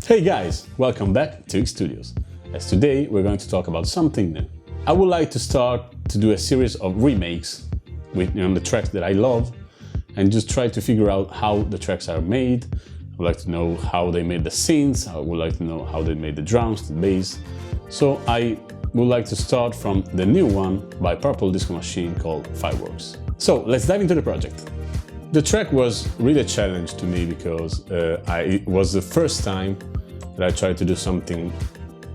Hey guys, welcome back to X Studios. As today we're going to talk about something new. I would like to start to do a series of remakes with the tracks that I love and just try to figure out how the tracks are made. I would like to know how they made the synths, I would like to know how they made the drums, the bass. So I would like to start from the new one by Purple Disco Machine called Fireworks. So let's dive into the project. The track was really a challenge to me because it was the first time that I tried to do something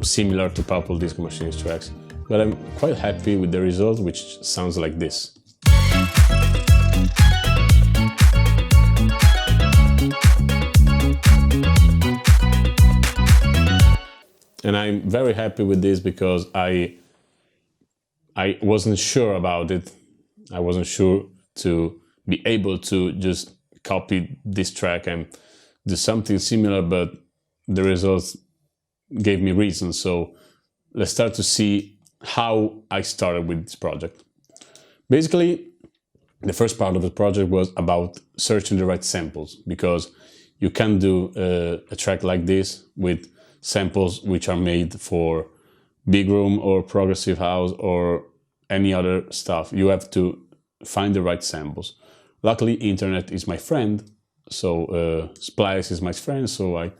similar to Purple Disco Machine's tracks, but I'm quite happy with the result, which sounds like this. And I'm very happy with this because I wasn't sure about it. I wasn't sure to be able to just copy this track and do something similar, but the results gave me reasons. So let's start to see how I started with this project. Basically, the first part of the project was about searching the right samples, because you can't do a track like this with samples which are made for big room or progressive house or any other stuff. You have to find the right samples. Luckily, internet is my friend, so Splice is my friend, so I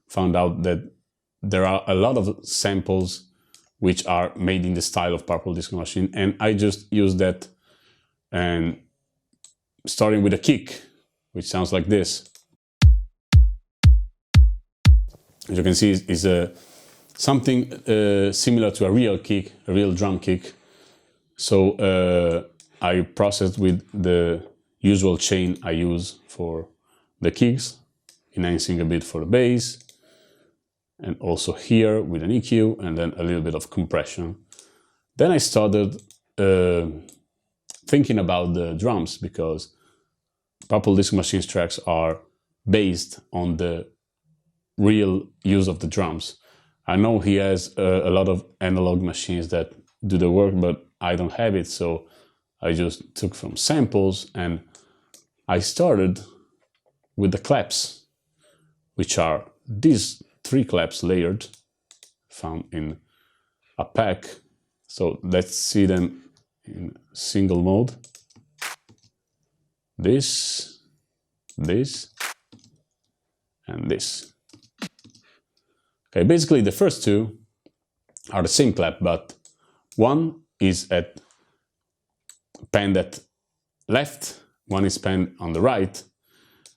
found out that there are a lot of samples which are made in the style of Purple Disco Machine, and I just used that, and starting with a kick, which sounds like this. As you can see, is something similar to a real kick, a real drum kick. So I processed with the usual chain I use for the kicks, enhancing a bit for the bass, and also here with an EQ, and then a little bit of compression. Then I started thinking about the drums, because Purple Disco Machine's tracks are based on the real use of the drums. I know he has a lot of analog machines that do the work, but I don't have it, so I just took from samples, and I started with the claps, which are these 3 claps layered, found in a pack. So let's see them in single mode. This, and this. Okay, basically the first 2 are the same clap, but one is panned at left, one is panned on the right,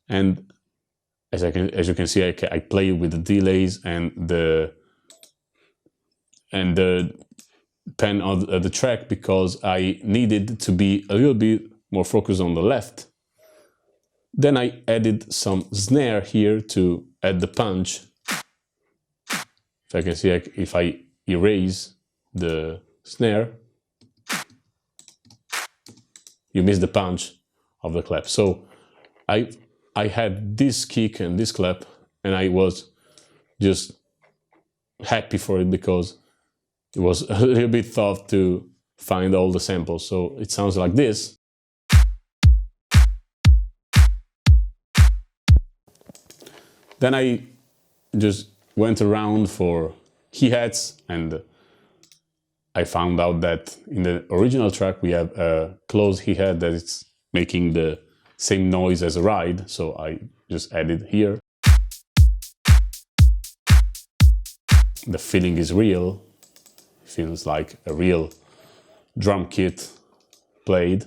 and as you can see, I play with the delays and the pen of the track, because I needed to be a little bit more focused on the left. Then I added some snare here to add the punch. If I can see, if I erase the snare, you miss the punch of the clap. So I had this kick and this clap, and I was just happy for it because it was a little bit tough to find all the samples. So it sounds like this. Then I just went around for hi-hats, and I found out that in the original track we have a closed hi-hat that is making the same noise as a ride, so I just added here. The feeling is real, it feels like a real drum kit played.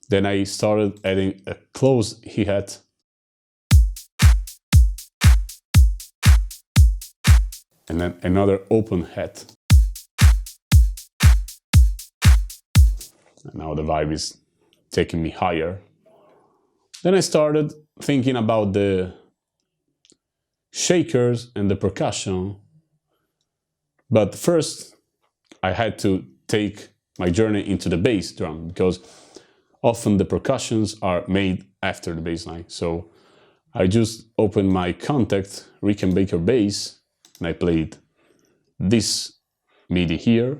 Then I started adding a closed hi-hat, and then another open hat. And now the vibe is taking me higher. Then I started thinking about the shakers and the percussion. But first, I had to take my journey into the bass drum, because often the percussions are made after the bass line. So I just opened my Contact Rickenbacker bass, and I played this MIDI here.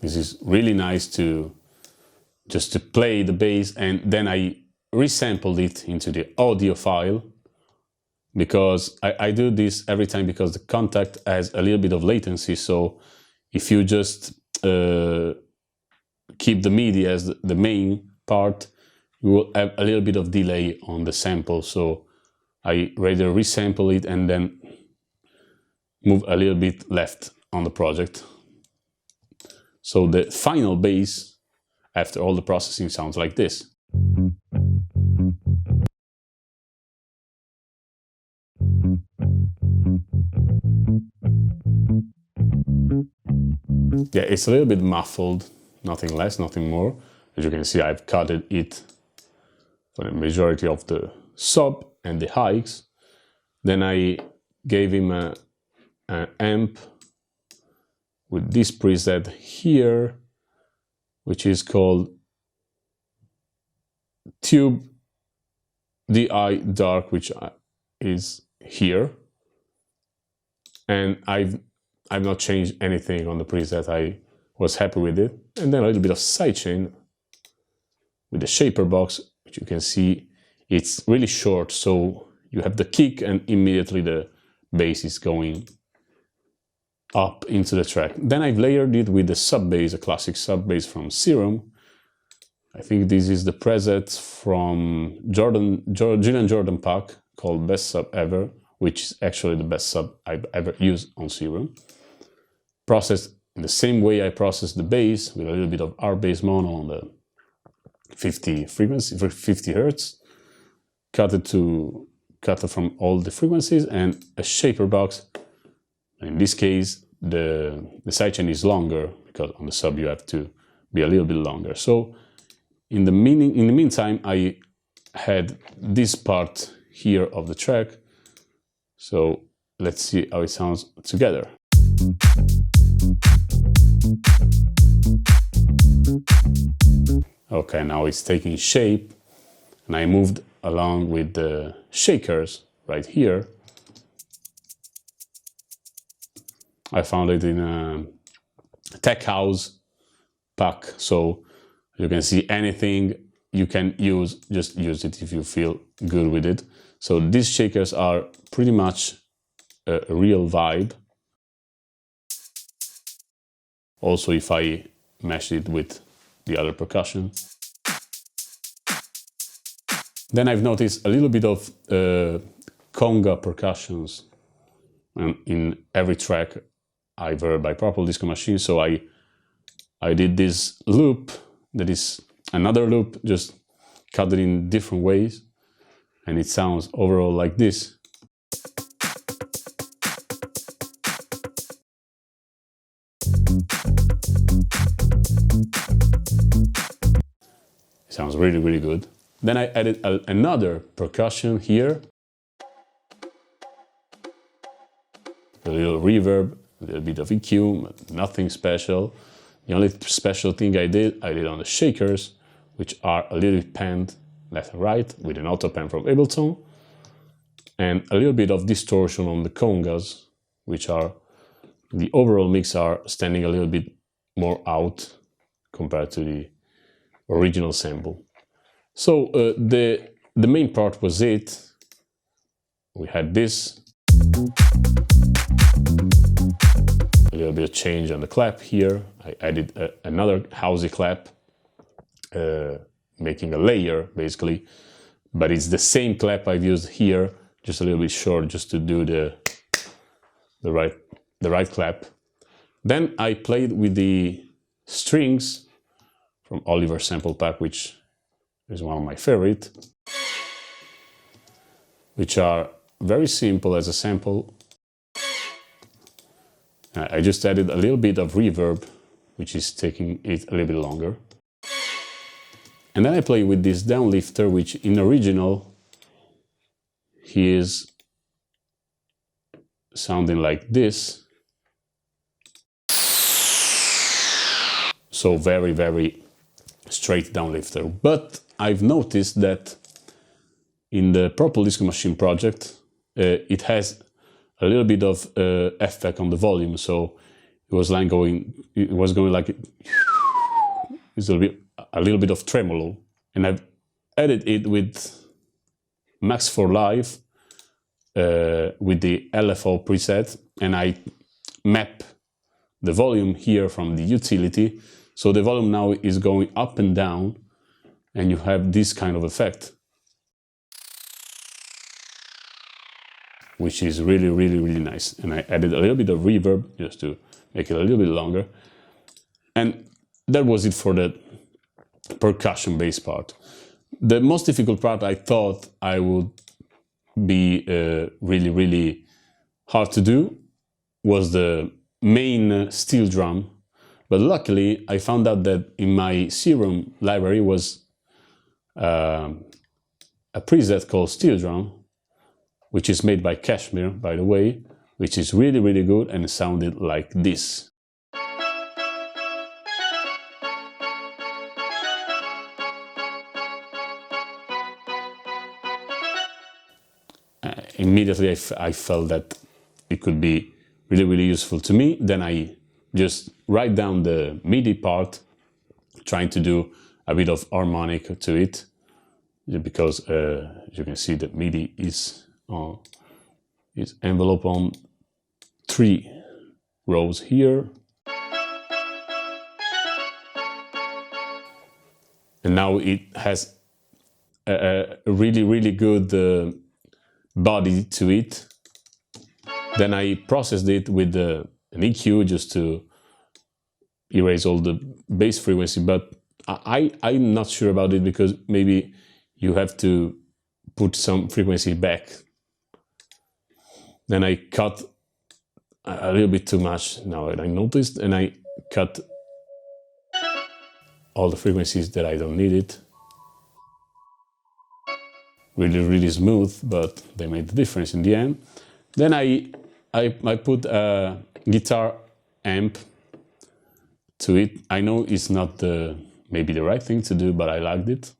This is really nice to just to play the bass, and then I resampled it into the audio file, because I do this every time because the Contact has a little bit of latency. So if you just keep the MIDI as the main part, you will have a little bit of delay on the sample. So I rather resample it and then move a little bit left on the project. So the final bass, after all the processing, sounds like this. Yeah, it's a little bit muffled, nothing less, nothing more. As you can see, I've cut it for the majority of the sub and the highs. Then I gave him an amp with this preset here, which is called Tube DI Dark, which is here. And I've not changed anything on the preset. I was happy with it. And then a little bit of sidechain with the shaper box, which you can see it's really short, so you have the kick and immediately the bass is going up into the track. Then I've layered it with the sub bass, a classic sub bass from Serum. I think this is the preset from Julian Jordan pack called Best Sub Ever, which is actually the best sub I've ever used on Serum. Processed in the same way I processed the bass, with a little bit of R bass mono on the 50 frequency, 50 hertz. Cut it from all the frequencies, and a shaper box. In this case, the sidechain is longer because on the sub you have to be a little bit longer. So in the meantime, I had this part here of the track. So let's see how it sounds together. Okay, now it's taking shape, and I moved along with the shakers right here. I found it in a tech house pack, so you can see anything you can use, just use it if you feel good with it. So these shakers are pretty much a real vibe. Also, if I mesh it with the other percussion. Then I've noticed a little bit of conga percussions in every track I've heard by Purple Disco Machine. So I did this loop that is another loop, just cut it in different ways, and it sounds overall like this. It sounds really, really good. Then I added another percussion here. A little reverb, a little bit of EQ, but nothing special. The only special thing I did on the shakers, which are a little bit panned left and right with an auto pan from Ableton, and a little bit of distortion on the congas, which are, the overall mix are standing a little bit more out compared to the original sample. So the main part was it. We had this. A little bit of change on the clap here. I added another housey clap, making a layer basically, but it's the same clap I've used here, just a little bit short, just to do the right clap. Then I played with the strings from Oliver Sample Pack, which is one of my favorite, which are very simple as a sample. I just added a little bit of reverb, which is taking it a little bit longer. And then I play with this downlifter, which in original, he is sounding like this. So very, very straight downlifter. But I've noticed that in the Purple Disco Machine project, it has a little bit of effect on the volume. So it was going like it's a little bit of tremolo, and I've added it with Max for Live with the LFO preset, and I map the volume here from the utility, so the volume now is going up and down, and you have this kind of effect, which is really, really, really nice. And I added a little bit of reverb just to make it a little bit longer. And that was it for the percussion bass part. The most difficult part I thought I would be really, really hard to do was the main steel drum. But luckily I found out that in my Serum library was a preset called steel drum, which is made by Cashmere, by the way, which is really, really good and sounded like this. Immediately I felt that it could be really, really useful to me. Then I just write down the MIDI part, trying to do a bit of harmonic to it, because as you can see, the MIDI is enveloped on 3 rows here. And now it has a really, really good body to it. Then I processed it with an EQ just to erase all the bass frequency, but I'm not sure about it, because maybe you have to put some frequency back. Then I cut a little bit too much, now I noticed, and I cut all the frequencies that I don't need it. Really, really smooth, but they made the difference in the end. Then I put a guitar amp to it. I know it's not maybe the right thing to do, but I liked it.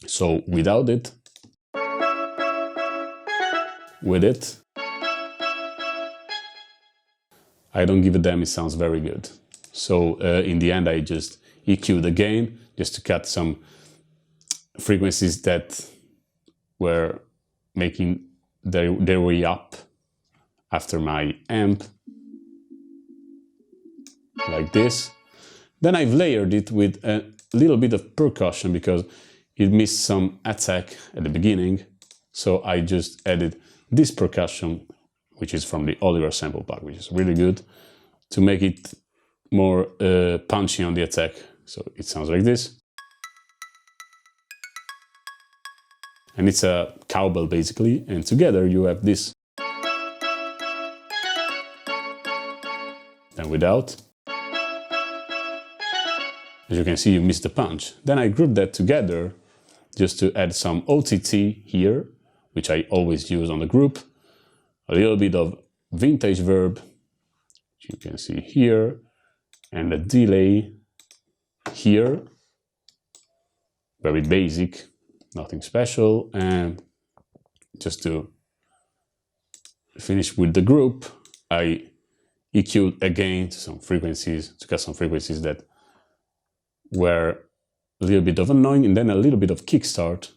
So without it, with it, I don't give a damn, it sounds very good. So in the end I just EQ'd the gain, just to cut some frequencies that were making their way up after my amp, like this. Then I've layered it with a little bit of percussion, because it missed some attack at the beginning. So I just added this percussion, which is from the Oliver sample pack, which is really good, to make it more punchy on the attack. So it sounds like this. And it's a cowbell basically, and together you have this. Then without, as you can see, you missed the punch. Then I grouped that together just to add some OTT here, which I always use on the group, a little bit of vintage verb, which you can see here, and a delay here, very basic, nothing special. And just to finish with the group, I EQ'd again to some frequencies, to get some frequencies that were a little bit of annoying, and then a little bit of kickstart,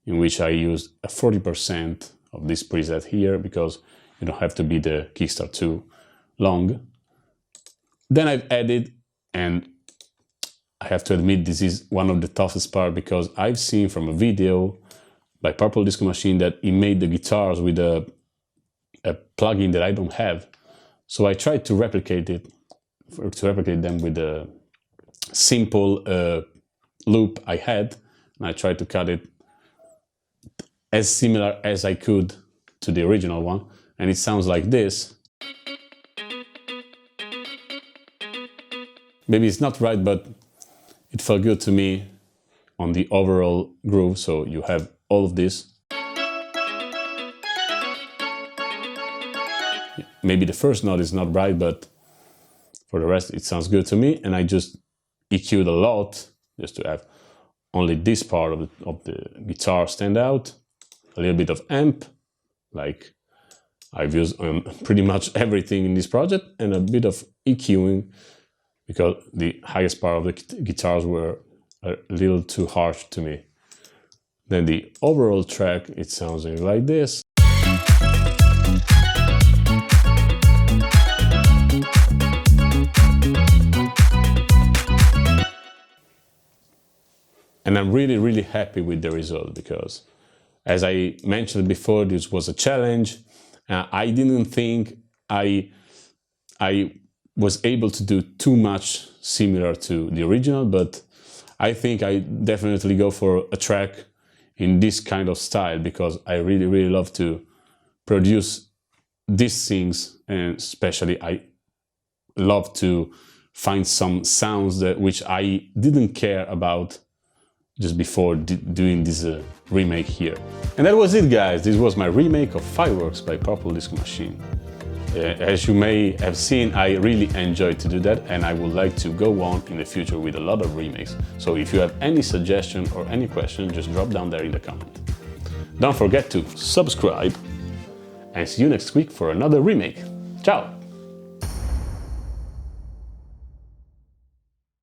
in which I used a 40% of this preset here, because you don't have to be the kickstart too long. Then I've added, and I have to admit this is one of the toughest part, because I've seen from a video by Purple Disco Machine that he made the guitars with a plugin that I don't have. So I tried to replicate them with a simple loop I had, and I tried to cut it as similar as I could to the original one, and it sounds like this. Maybe it's not right, but it felt good to me on the overall groove. So you have all of this. Maybe the first note is not right, but for the rest it sounds good to me. And I just EQ'd a lot just to have only this part of the guitar stand out. A little bit of amp, like I've used pretty much everything in this project, and a bit of EQing because the highest part of the guitars were a little too harsh to me. Then the overall track, it sounds like this. And I'm really happy with the result because, as I mentioned before, this was a challenge. I didn't think I was able to do too much similar to the original, but I think I definitely go for a track in this kind of style because I really love to produce these things, and especially I love to find some sounds that which I didn't care about just before doing this remake here. And that was it, guys. This was my remake of Fireworks by Purple Disco Machine. As you may have seen, I really enjoyed to do that, and I would like to go on in the future with a lot of remakes. So if you have any suggestion or any question, just drop down there in the comment. Don't forget to subscribe, and see you next week for another remake. Ciao!